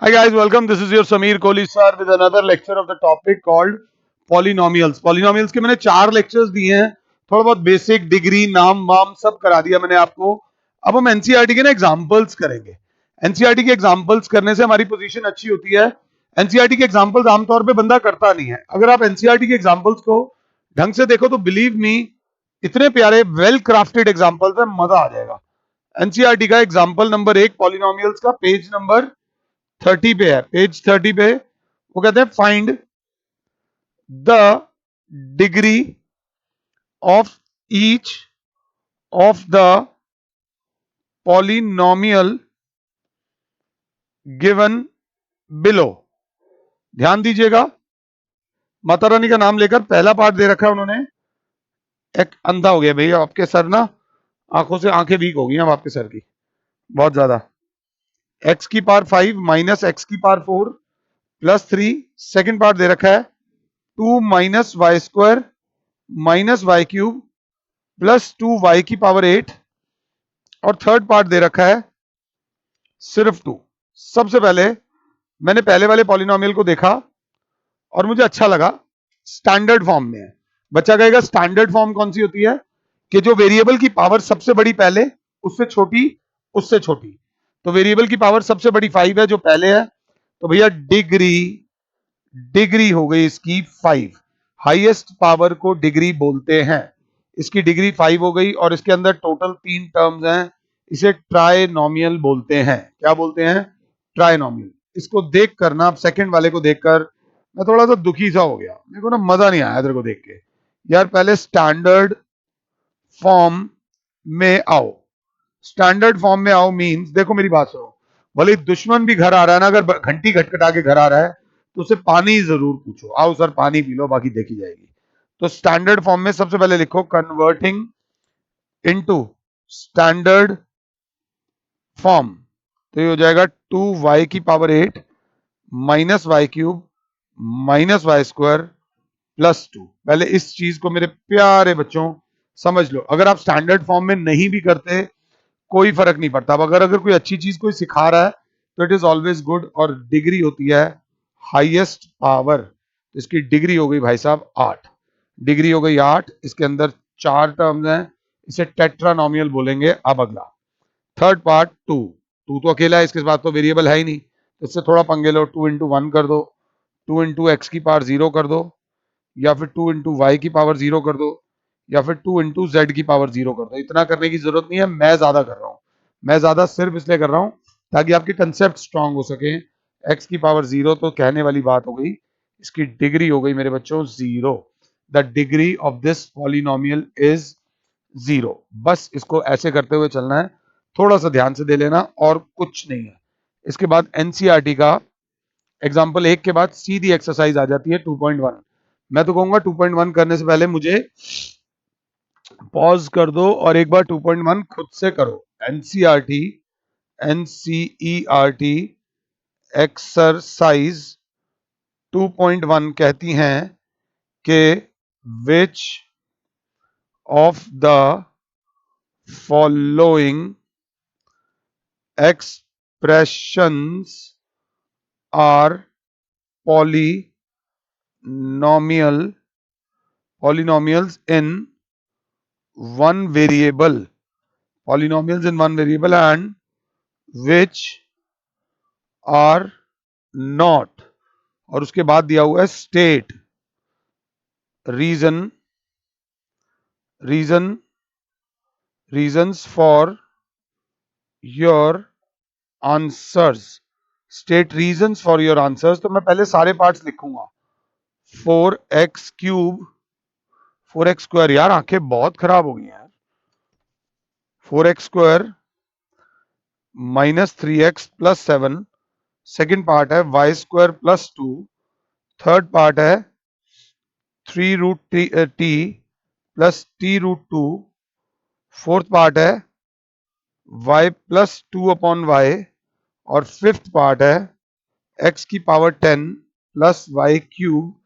Hi guys, welcome. This is your Sameer Kohli sir with another lecture of the topic called polynomials. Polynomials के मैंने 4 lectures दिए हैं, थोड़ा बहुत basic degree नाम वाम सब करा दिया मैंने आपको. अब हम एनसीईआरटी के ना एग्जांपल्स करेंगे. एनसीईआरटी के एग्जांपल्स करने से हमारी पोजीशन अच्छी होती है. एनसीईआरटी के एग्जांपल्स आमतौर पे बंदा करता नहीं है. अगर आप एनसीईआरटी के एग्जांपल्स को ढंग से देखो तो बिलीव मी इतने प्यारे वेल क्राफ्टेड एग्जांपल्स है, मजा आ जाएगा. एनसीईआरटी का एग्जांपल नंबर 1 पॉलिनोमियल्स का पेज नंबर 30 पे है. पेज 30 पे वो कहते हैं find the degree of each of the polynomial given below. ध्यान दीजिएगा, माता रानी का नाम लेकर पहला पार्ट दे रखा है उन्होंने. एक अंधा हो गया भैया आपके सर ना, आंखों से आंखें वीक हो गई हैं आपके सर की बहुत ज्यादा. एक्स की पावर 5 माइनस एक्स की पावर 4 प्लस 3. सेकेंड पार्ट दे रखा है 2 minus Y square minus Y cube plus 2 Y की पावर 8. और थर्ड पार्ट दे रखा है सिर्फ 2. सबसे पहले मैंने पहले वाले पॉलिनोमियल को देखा और मुझे अच्छा लगा. स्टैंडर्ड फॉर्म में है. बच्चा कहेगा स्टैंडर्ड फॉर्म कौन सी होती है कि जो वेरिएबल की पावर सबसे बड़ी पहले, उससे छोटी, उससे छोटी. तो वेरिएबल की पावर सबसे बड़ी 5 है जो पहले है, तो भैया डिग्री हो गई इसकी 5. हाईएस्ट पावर को डिग्री बोलते हैं. इसकी डिग्री 5 हो गई और इसके अंदर टोटल 3 टर्म्स हैं. इसे ट्राइनोमियल बोलते हैं. क्या बोलते हैं? ट्राइनोमियल. इसको देख कर ना, आप सेकंड वाले को देखकर मैं थोड़ा सा दुखी सा हो गया. मेरे को ना मजा नहीं आया तेरे को देख के. यार पहले स्टैंडर्ड फॉर्म में आओ. स्टैंडर्ड फॉर्म में आओ मींस, देखो मेरी बात सुनो, भले दुश्मन भी घर आ रहा है ना, अगर घंटी खटखटा के घर आ रहा है तो उसे पानी जरूर पूछो, आओ सर पानी पी लो, बाकी देखी जाएगी. तो स्टैंडर्ड फॉर्म में सबसे पहले लिखो कन्वर्टिंग इनटू स्टैंडर्ड फॉर्म. तो ये हो जाएगा 2y की power 8 minus Y cube minus Y square plus 2. पहले इस चीज को मेरे प्यारे बच्चों समझ लो. अगर आप स्टैंडर्ड फॉर्म में नहीं भी करते कोई फर्क नहीं पड़ता. अगर कोई अच्छी चीज कोई सिखा रहा है तो इट इज ऑलवेज गुड. और डिग्री होती है हाईएस्ट पावर. इसकी डिग्री हो गई भाई साहब 8. डिग्री हो गई 8. इसके अंदर 4 टर्म्स हैं, इसे टेट्रानोमियल बोलेंगे. अब अगला थर्ड पार्ट 2. तो अकेला है, इसके बाद तो वेरिएबल है ही नहीं, तो इससे थोड़ा पंगे लो. 2 इंटू 1 कर दो, 2 इंटू एक्स की पावर 0 कर दो, या फिर 2 इंटू वाई की पावर 0 कर दो, या फिर 2 इंटू जेड की पावर 0 कर दो. इतना करने की जरूरत नहीं है, मैं ज्यादा कर रहा हूं. मैं ज्यादा सिर्फ इसलिए कर रहा हूं ताकि आपके कंसेप्ट स्ट्रांग हो सके. एक्स की पावर 0 तो कहने वाली बात हो गई. इसकी डिग्री हो गई मेरे बच्चों 0. The degree of this polynomial is 0. बस इसको ऐसे करते हुए चलना है, थोड़ा सा ध्यान से दे लेना और कुछ नहीं है. इसके बाद एनसीईआरटी का एग्जाम्पल 1 के बाद सीधी एक्सरसाइज आ जाती है 2.1. मैं तो कहूंगा 2.1 करने से पहले मुझे पॉज कर दो और एक बार 2.1 खुद से करो. एनसीईआरटी एक्सरसाइज 2.1 कहती हैं कि which of the following expressions are polynomials in one variable and which are not. और उसके बाद दिया हुआ है state reasons for your answers. State reasons for your answers. तो मैं पहले सारे पार्ट्स लिखूंगा. 4x क्यूब 4x स्क्वायर, यार आंखें बहुत खराब हो गई यार. 4x square minus 3x plus 7. Second part है Y square plus 2. Third part है 3 root T plus T root 2. Fourth part है y प्लस 2 अपॉन वाई. और फिफ्थ पार्ट है x की power 10 plus Y cube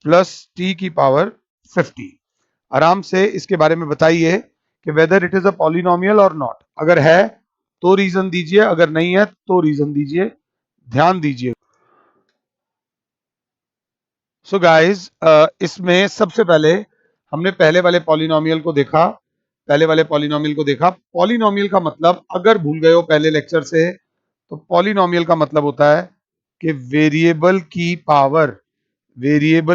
plus T की power 50. आराम से इसके बारे में बताइए कि whether it is a polynomial और नॉट. अगर है तो रीजन दीजिए, अगर नहीं है तो रीजन दीजिए. ध्यान दीजिए। सो गाइस, इसमें सबसे पहले हमने पहले वाले पॉलिनोमियल को देखा। पॉलिनोमियल का मतलब, अगर भूल गए हो पहले लेक्चर से, तो पॉलिनोमियल का मतलब होता है कि वेरिएबल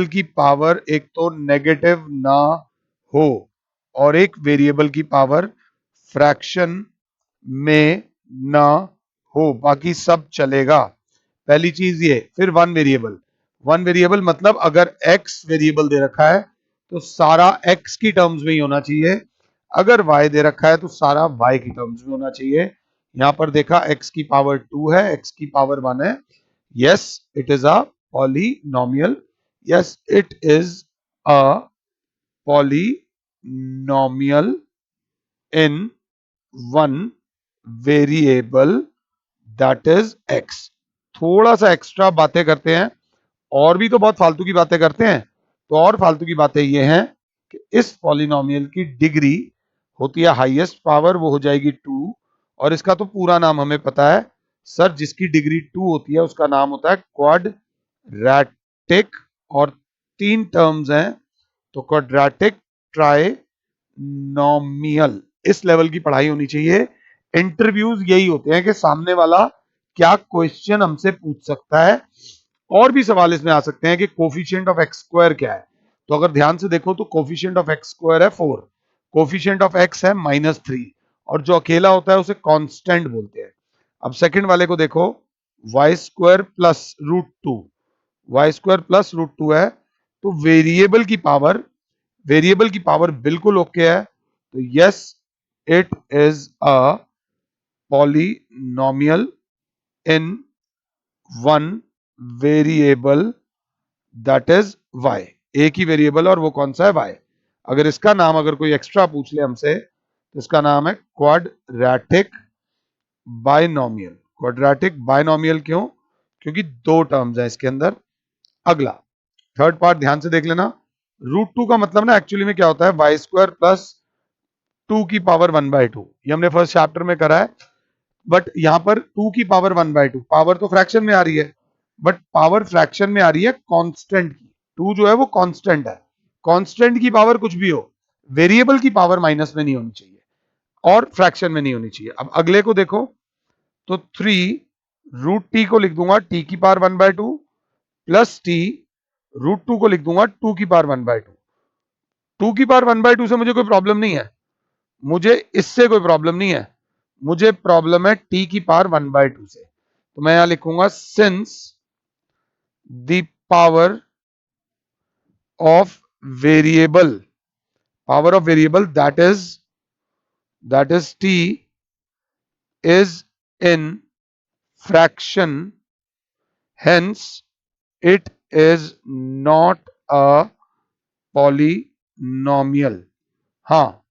की पावर एक तो नेगेटिव ना हो और एक वेरिएबल की पावर फ्रैक्शन में ना हो, बाकी सब चलेगा। पहली चीज ये। फिर वन वेरिएबल मतलब अगर एक्स वेरिएबल दे रखा है तो सारा एक्स की टर्म्स में ही होना चाहिए, अगर वाई दे रखा है तो सारा वाई की टर्म्स में होना चाहिए। यहां पर देखा एक्स की पावर 2 है, एक्स की पावर 1 है। Yes, it is a polynomial. Yes, it is a polynomial in one variable that is x. थोड़ा सा एक्स्ट्रा बातें करते हैं, और भी तो बहुत फालतू की बातें करते हैं। तो और फालतू की बातें ये हैं कि इस पॉलिनोमियल की डिग्री होती है हाईएस्ट पावर, वो हो जाएगी 2। और इसका तो पूरा नाम हमें पता है सर, जिसकी डिग्री 2 होती है उसका नाम होता है क्वाड्रेटिक। और 3 टर्म्स हैं, तो क्वाड्रेटिक ट्राइनोमियल। इस लेवल की पढ़ाई होनी चाहिए। इंटरव्यूज यही होते हैं कि सामने वाला क्या क्वेश्चन हमसे पूछ सकता है। और भी सवाल इसमें आ सकते हैं कि कोफिशिएंट ऑफ एक्स स्क्वायर क्या है। तो अगर ध्यान से देखो तो कोफिशिएंट ऑफ एक्स स्क्वायर है 4, कोफिशिएंट ऑफ एक्स है -3, और जो अकेला होता है उसे कांस्टेंट बोलते हैं। अब सेकंड वाले को देखो, Y square plus root two है। तो वेरिएबल की पावर बिल्कुल ओके है। तो yes, it is a polynomial in one variable that is Y. एक ही वेरिएबल और वो कौन सा है, वाई। अगर इसका नाम अगर कोई एक्स्ट्रा पूछ ले हमसे तो इसका नाम है क्वाड्रेटिक बाइनोमियल। क्वाड्रेटिक बाइनोमियल क्यों? क्योंकि 2 टर्म्स है इसके अंदर। अगला थर्ड पार्ट ध्यान से देख लेना। रूट 2 का मतलब ना एक्चुअली में क्या होता है, वाई स्क्वायर प्लस 2 की पावर 1/2। ये हमने फर्स्ट चैप्टर में करा है। बट यहां पर 2 की पावर 1/2 पावर तो फ्रैक्शन में आ रही है, बट पावर फ्रैक्शन में आ रही है कांस्टेंट की। 2 जो है वो कांस्टेंट है। कांस्टेंट की पावर कुछ भी हो, वेरिएबल की पावर माइनस में नहीं होनी चाहिए और फ्रैक्शन में नहीं होनी चाहिए। अब अगले को देखो, तो 3 √t को लिख दूंगा t की पावर 1/2 प्लस t √2 को लिख दूंगा 2 की पावर 1/2। 2 की पावर 1/2 से मुझे कोई प्रॉब्लम नहीं है, मुझे इससे कोई प्रॉब्लम नहीं है, मुझे प्रॉब्लम है t की पावर 1/2 से। तो मैं यहां लिखूंगा since the power of variable that is t is in fraction, hence it is not a polynomial। हाँ,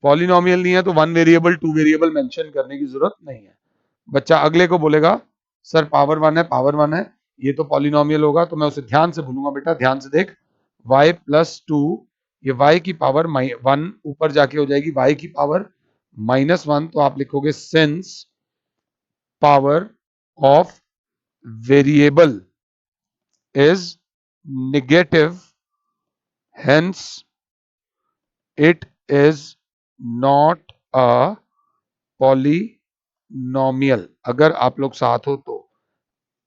पॉलिनोमियल नहीं है तो 1 वेरिएबल 2 वेरिएबल मेंशन करने की जरूरत नहीं है। बच्चा अगले को बोलेगा सर पावर 1 है, ये तो पॉलिनोमियल होगा, तो मैं उसे ध्यान से बोलूंगा बेटा ध्यान से देख, y+2, ये y की पावर 1 ऊपर जाके हो जाएगी y की पावर -1। तो आप लिखोगे since power of variable is negative, hence it is not a polynomial. अगर आप लोग साथ हो तो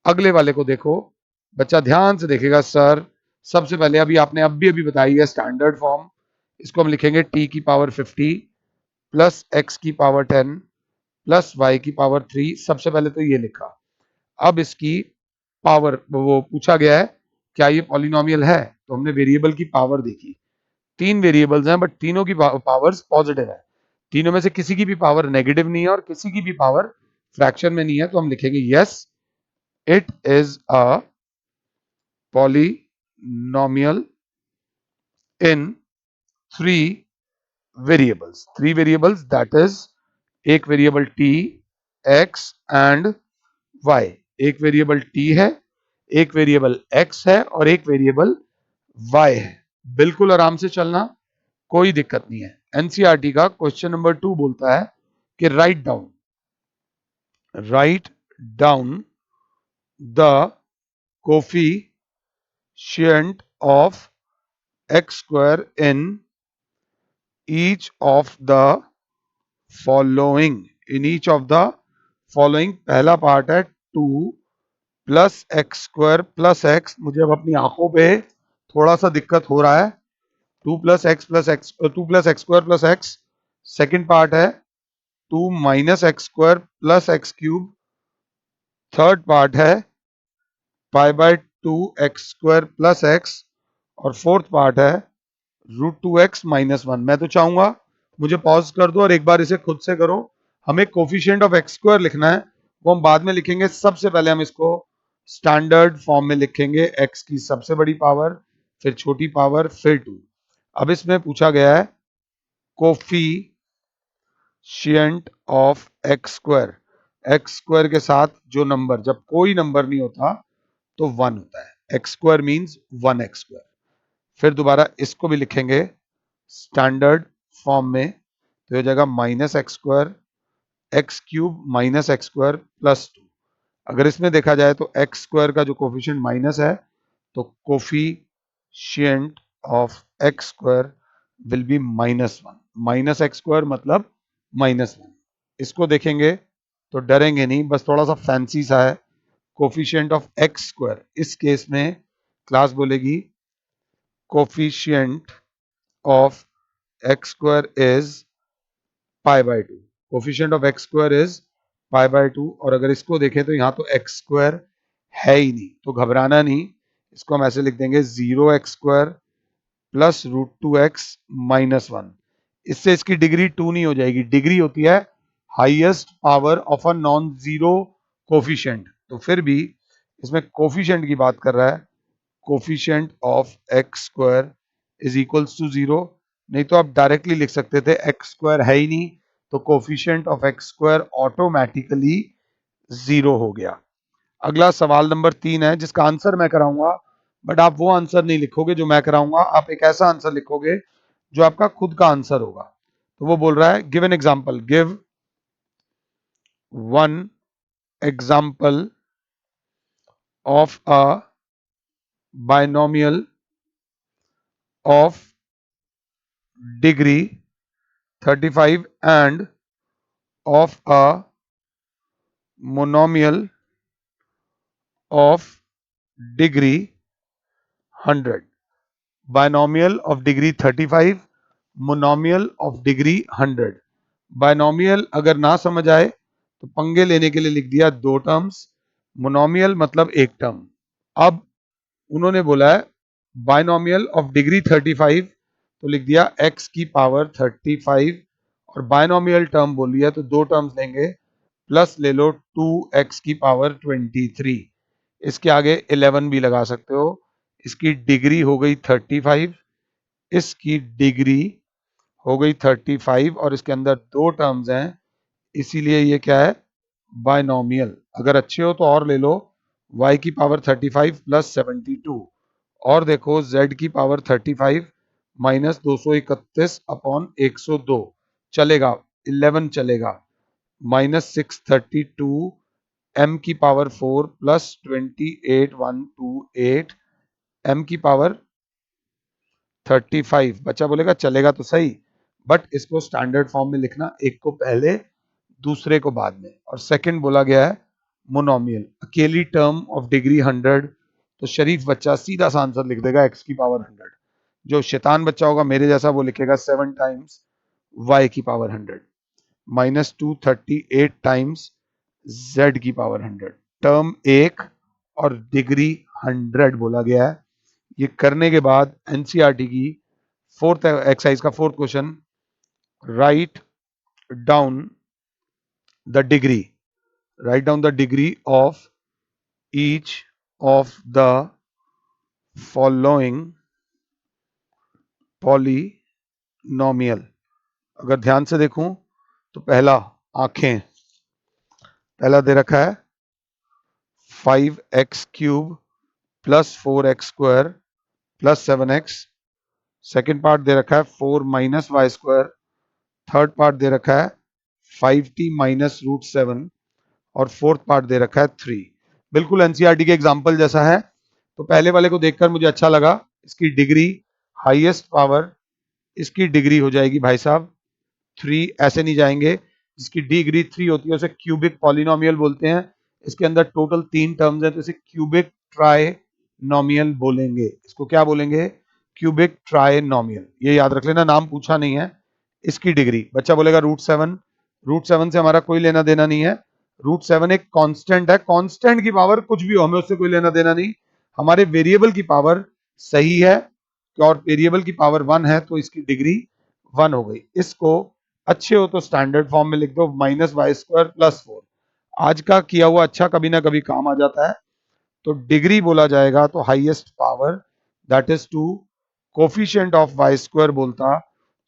अगले वाले को देखो। बच्चा ध्यान से देखेगा सर, सबसे पहले आपने अभी बताई है स्टैंडर्ड फॉर्म। इसको हम लिखेंगे t की पावर 50 प्लस x की पावर 10 प्लस y की पावर 3। सबसे पहले तो ये लिखा। अब इसकी पावर वो पूछा गया है क्या ये पॉलिनोमियल है, तो हमने वेरिएबल की पावर देखी। 3 वेरिएबल्स हैं बट तीनों की पावर्स पॉजिटिव है, तीनों में से किसी की भी पावर नेगेटिव नहीं है और किसी की भी पावर फ्रैक्शन में नहीं है। तो हम लिखेंगे yes, it is a polynomial in 3 variables that is, एक variable t, x and y। एक वेरिएबल t है, एक वेरिएबल x है और एक वेरिएबल y है। बिल्कुल आराम से चलना, कोई दिक्कत नहीं है। एनसीईआरटी का क्वेश्चन नंबर 2 बोलता है कि write down the coefficient of x square in each of the following. In each of the following पहला पार्ट है 2 plus X square plus x. मुझे अब अपनी आंखों पे थोड़ा सा दिक्कत हो रहा है. 2 plus X square plus X. Second part है 2 minus X square plus X cube. Third part है pi by 2 X square plus X. और फोर्थ पार्ट है √2x-1. मैं तो चाहूंगा मुझे पॉज कर दो और एक बार इसे खुद से करो. हमें कोफिशिएंट ऑफ एक्स स्क्वायर लिखना है, वो हम बाद में लिखेंगे. सबसे पहले हम इसको स्टैंडर्ड फॉर्म में लिखेंगे. x की सबसे बड़ी पावर, फिर छोटी पावर, फिर 2. अब इसमें पूछा गया है coefficient of X square. X square के साथ जो नंबर, जब कोई नंबर नहीं होता तो 1 होता है. X square means 1 x square. फिर दोबारा इसको भी लिखेंगे स्टैंडर्ड फॉर्म में, तो हो जाएगा minus X square x cube minus X square plus 2. अगर इसमें देखा जाए तो एक्स स्क्वायर का जो कोफिशिएंट माइनस है, तो coefficient of X square will be -1. Minus X square मतलब -1. इसको देखेंगे तो डरेंगे नहीं, बस थोड़ा सा फैंसी सा है. कोफिशिएंट ऑफ एक्स स्क्वायर, इस केस में क्लास बोलेगी coefficient of x square is pi by 2. Coefficient of x square is pi by 2. और अगर इसको देखें तो यहाँ तो x square है ही नहीं, तो घबराना नहीं. इसको हम ऐसे लिख देंगे 0x square प्लस √2x-1. इससे इसकी डिग्री 2 नहीं हो जाएगी. डिग्री होती है highest power of a non zero coefficient. तो फिर भी इसमें कोफिशिएंट की बात कर रहा है. Coefficient of X square is equals to 0. नहीं तो आप डायरेक्टली लिख सकते थे एक्स स्क्वायर है ही नहीं, तो coefficient of X square automatically 0 हो गया. अगला सवाल नंबर 3 है, जिसका आंसर मैं कराऊंगा, बट आप वो आंसर नहीं लिखोगे जो मैं कराऊंगा. आप एक ऐसा आंसर लिखोगे जो आपका खुद का आंसर होगा. तो वो बोल रहा है give an example. Give one example of a binomial of degree 35 and of a monomial of degree 100. Binomial of degree 35, monomial of degree 100. Binomial अगर ना समझ आए तो पंगे लेने के लिए लिख दिया 2 टर्म्स. मोनोमियल मतलब एक टर्म. अब उन्होंने बोला है बायनोमियल ऑफ डिग्री 35, तो लिख दिया x की पावर 35. और बायनोमियल टर्म बोल लिया तो 2 टर्म्स लेंगे, प्लस ले लो 2x की पावर 23. इसके आगे 11 भी लगा सकते हो. इसकी डिग्री हो गई 35, इसकी डिग्री हो गई 35, और इसके अंदर 2 टर्म्स हैं, इसीलिए ये क्या है, बायनोमियल. अगर अच्छे हो तो और ले लो, y की पावर 35 प्लस 72. और देखो z की पावर 35 माइनस 231 अपॉन 102. चलेगा, 11 चलेगा. -632 m की पावर 4 प्लस 28128 m की पावर 35. बच्चा बोलेगा चलेगा तो सही, बट इसको स्टैंडर्ड फॉर्म में लिखना, एक को पहले दूसरे को बाद में. और सेकंड बोला गया है मोनोमियल, अकेली टर्म ऑफ डिग्री 100. तो शरीफ बच्चा सीधा सा आंसर लिख देगा x की पावर 100. जो शैतान बच्चा होगा मेरे जैसा, वो लिखेगा 7 टाइम्स y की पावर 100. -238 टाइम्स z की पावर 100. टर्म 1 और डिग्री 100 बोला गया है. ये करने के बाद एनसीईआरटी की फोर्थ एक्सरसाइज का fourth question, write down the degree. Write down the degree of each of the following polynomial. अगर ध्यान से देखूं तो पहला आंखें, पहला दे रखा है 5x³ plus 4x² plus 7x. Second part दे रखा है 4 माइनस y². थर्ड पार्ट दे रखा है 5t माइनस √7. और फोर्थ पार्ट दे रखा है 3. बिल्कुल एनसीईआरटी के एग्जाम्पल जैसा है। तो पहले वाले को देखकर मुझे अच्छा लगा। इसकी डिग्री हाईएस्ट पावर, इसकी डिग्री हो जाएगी भाई साहब 3, ऐसे नहीं जाएंगे। जिसकी डिग्री 3 होती है उसे क्यूबिक पॉलिनोमियल बोलते हैं। इसके अंदर टोटल 3 टर्म्स हैं तो इसे क्यूबिक ट्राइनोमियल बोलेंगे। इसको क्या बोलेंगे? Cubic trinomial. ये याद रख लेना, नाम पूछा नहीं है। इसकी डिग्री, बच्चा बोलेगा √7। √7 से हमारा कोई लेना देना नहीं है। √7 एक कांस्टेंट है, कांस्टेंट की पावर कुछ भी हो हमें उससे कोई लेना देना नहीं। हमारे वेरिएबल की पावर सही है और वेरिएबल की पावर 1 है तो इसकी डिग्री 1 हो गई। इसको अच्छे हो तो स्टैंडर्ड फॉर्म में लिख दो -y² + 4। आज का किया हुआ अच्छा कभी ना कभी काम आ जाता है। तो डिग्री बोला जाएगा तो highest power that is 2, coefficient of y² बोलता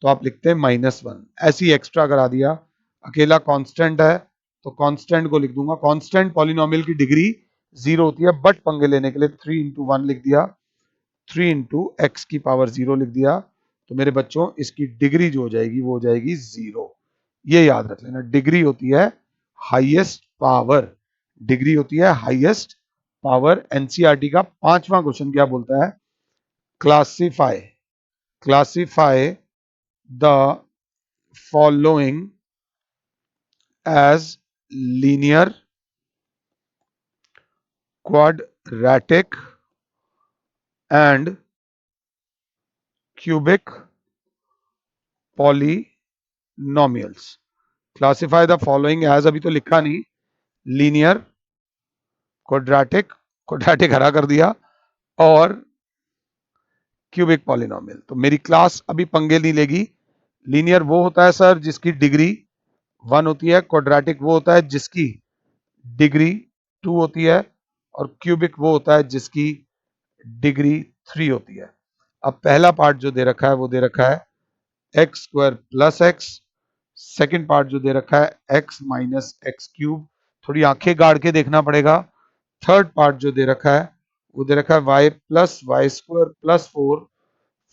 तो आप लिखते हैं -1। ऐसे ही एक्स्ट्रा करा दिया। अकेला कांस्टेंट है तो कांस्टेंट को लिख दूंगा। कांस्टेंट पॉलिनोमियल की डिग्री 0 होती है, बट पंगे लेने के लिए 3 × 1 लिख दिया, 3 × x⁻0 लिख दिया। तो मेरे बच्चों इसकी डिग्री जो हो जाएगी वो हो जाएगी 0। ये याद रख लेना, डिग्री होती है हाईएस्ट पावर। डिग्री होती है हाईएस्ट पावर। एनसीईआरटी का 5वां क्वेश्चन क्या बोलता है? Classify the following as linear, quadratic and cubic polynomials. Classify the following as, अभी तो लिखा नहीं, लीनियर, क्वाड्रेटिक हरा कर दिया, और क्यूबिक पॉलिनोमियल। तो मेरी क्लास अभी पंगे नहीं लेगी। लीनियर वो होता है सर जिसकी डिग्री 1 होती है, क्वाड्रेटिक वो होता है जिसकी डिग्री 2 होती है, और क्यूबिक वो होता है जिसकी डिग्री 3 होती है। अब पहला पार्ट जो दे रखा है वो दे रखा है x² + x। सेकेंड पार्ट जो दे रखा है x - x³। थोड़ी आंखें गाड़ के देखना पड़ेगा। थर्ड पार्ट जो दे रखा है वो दे रखा है y + y² + 4।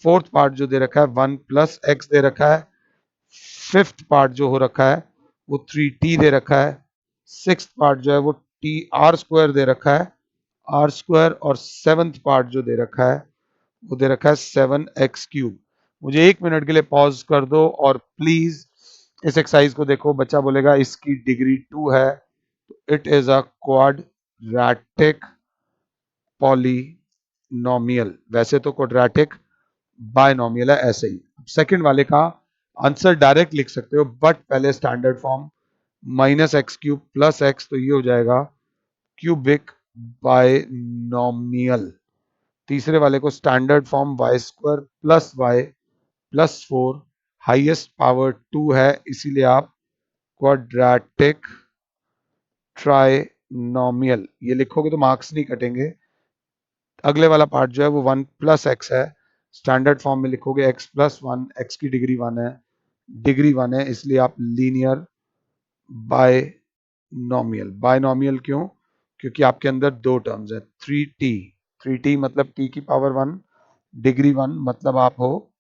फोर्थ पार्ट जो दे रखा है 1 + x दे रखा है। फिफ्थ पार्ट जो हो रखा है वो 3t दे रखा है। सिक्स्थ पार्ट जो है वो r² दे रखा है, r²। और सेवंथ पार्ट जो दे रखा है वो दे रखा है 7x³। मुझे 1 मिनट के लिए पॉज कर दो और प्लीज इस एक्सरसाइज को देखो। बच्चा बोलेगा इसकी डिग्री 2 है, it is a quadratic polynomial. वैसे तो क्वाड्रेटिक बायनोमियल है ऐसे ही। सेकंड वाले का आंसर डायरेक्ट लिख सकते हो, बट पहले स्टैंडर्ड फॉर्म -x³ + x, तो ये हो जाएगा क्यूबिक बायनोमियल। तीसरे वाले को standard form y² + y + 4, highest power 2 है इसीलिए आप क्वाड्रेटिक ट्राइनोमियल ये लिखोगे तो मार्क्स नहीं कटेंगे। अगले वाला पार्ट जो है वो 1 + x है, स्टैंडर्ड फॉर्म में लिखोगे x + 1, x की डिग्री 1 है, डिग्री 1 है इसलिए आप लीनियर बायनोमियल। बायनोमियल क्यों? क्योंकि आपके अंदर दो टर्म्स है, 3t मतलब t की पावर 1, डिग्री 1 मतलब आप हो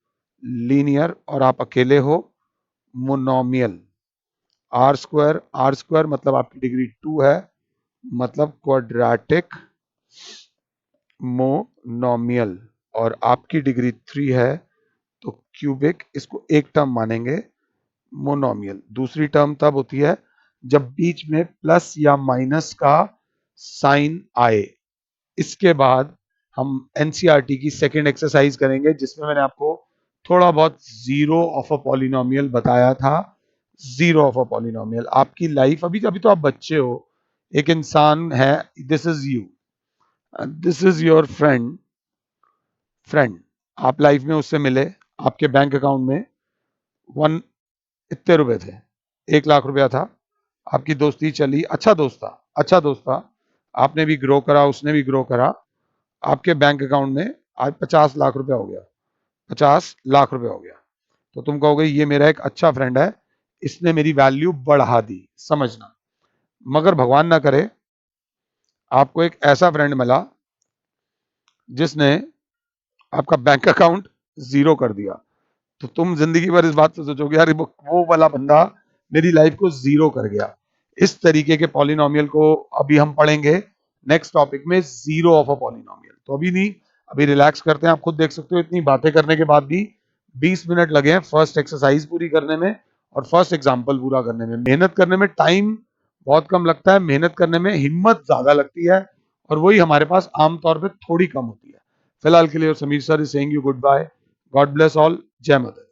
लीनियर और आप अकेले हो मोनोमियल। r² मतलब आपकी डिग्री 2 है, मतलब क्वाड्रेटिक मोनोमियल, और आपकी डिग्री 3 है तो क्यूबिक। इसको एक टर्म मानेंगे मोनोमियल। दूसरी टर्म तब होती है जब बीच में प्लस या माइनस का साइन आए। इसके बाद हम एनसीईआरटी की सेकंड एक्सरसाइज करेंगे जिसमें मैंने आपको थोड़ा बहुत जीरो ऑफ अ पॉलिनोमियल बताया था। जीरो ऑफ अ पॉलिनोमियल आपकी लाइफ, अभी अभी तो आप बच्चे हो, एक इंसान है, this is you, this is your friend. आप लाइफ में उससे मिले, आपके बैंक अकाउंट में इतने रुपए थे, 1 लाख रुपया था, आपकी दोस्ती चली, अच्छा दोस्त था, आपने भी ग्रो करा, उसने भी ग्रो करा, आपके बैंक अकाउंट में आज 50 लाख रुपया हो गया, 50 लाख रुपया हो गया। तो तुम कहोगे ये मेरा एक अच्छा फ्रेंड है, इसने मेरी वैल्यू बढ़ा दी, समझना। मगर भगवान ना करे आपको एक ऐसा फ्रेंड मिला जिसने आपका बैंक अकाउंट 0 कर दिया। तो तुम जिंदगी भर इस बात से सोचोगे यार वो वाला बंदा मेरी लाइफ को 0 कर गया। इस तरीके के पॉलिनोमियल को अभी हम पढ़ेंगे नेक्स्ट टॉपिक में जीरो ऑफ अ पॉलिनोमियल। तो अभी नहीं, अभी रिलैक्स करते हैं। आप खुद देख सकते हो इतनी बातें करने के बाद भी 20 मिनट लगे हैं फर्स्ट एक्सरसाइज पूरी करने में और फर्स्ट एग्जाम्पल पूरा करने में। मेहनत करने में टाइम बहुत कम लगता है, मेहनत करने में हिम्मत ज्यादा लगती है और वही हमारे पास आमतौर पे थोड़ी कम होती है। फिलहाल के लिए Sameer sir is saying you goodbye. God bless all. जय मदर।